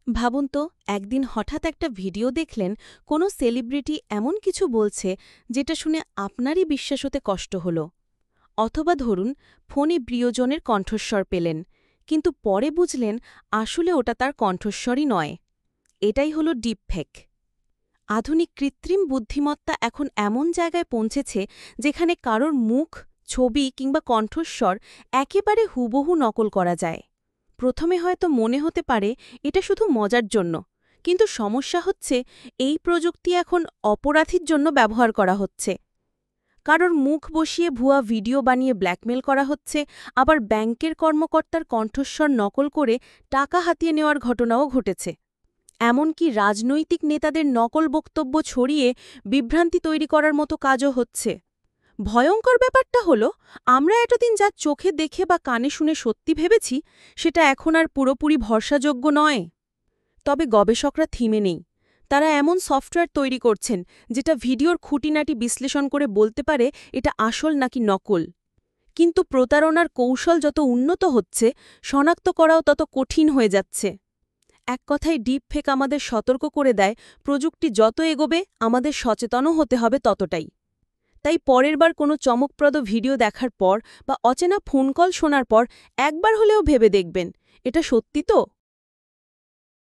ভাবুন তো, একদিন হঠাৎ একটা ভিডিও দেখলেন কোনো সেলিব্রিটি এমন কিছু বলছে যেটা শুনে আপনারই বিশ্বাস হতে কষ্ট হল। অথবা ধরুন, ফোনে প্রিয়জনের কণ্ঠস্বর পেলেন, কিন্তু পরে বুঝলেন আসলে ওটা তার কণ্ঠস্বরই নয়। এটাই হলো ডিপফেক। আধুনিক কৃত্রিম বুদ্ধিমত্তা এখন এমন জায়গায় পৌঁছেছে যেখানে কারোর মুখ, ছবি কিংবা কণ্ঠস্বর একেবারে হুবহু নকল করা যায়। প্রথমে হয়তো মনে হতে পারে এটা শুধু মজার জন্য, কিন্তু সমস্যা হচ্ছে এই প্রযুক্তি এখন অপরাধীর জন্য ব্যবহার করা হচ্ছে। কারোর মুখ বসিয়ে ভুয়া ভিডিও বানিয়ে ব্ল্যাকমেল করা হচ্ছে, আবার ব্যাংকের কর্মকর্তার কণ্ঠস্বর নকল করে টাকা হাতিয়ে নেওয়ার ঘটনাও ঘটেছে। এমনকি রাজনৈতিক নেতাদের নকল বক্তব্য ছড়িয়ে বিভ্রান্তি তৈরি করার মতো কাজও হচ্ছে। ভয়ঙ্কর ব্যাপারটা হলো, আমরা এতদিন যা চোখে দেখে বা কানে শুনে সত্যি ভেবেছি, সেটা এখন আর পুরোপুরি ভরসাযোগ্য নয়। তবে গবেষকরা থিমে নেই। তারা এমন সফটওয়্যার তৈরি করছেন যেটা ভিডিওর খুঁটিনাটি বিশ্লেষণ করে বলতে পারে এটা আসল নাকি নকল। কিন্তু প্রতারণার কৌশল যত উন্নত হচ্ছে, শনাক্ত করাও তত কঠিন হয়ে যাচ্ছে। এক কথায় ডিপফেক আমাদের সতর্ক করে দেয়, প্রযুক্তি যত এগোবে আমাদের সচেতনও হতে হবে ততটাই। তাই পরের বার কোনো চমকপ্রদ ভিডিও দেখার পর বা অচেনা ফোন কল শোনার পর একবার হলেও ভেবে দেখবেন, এটা সত্যি তো।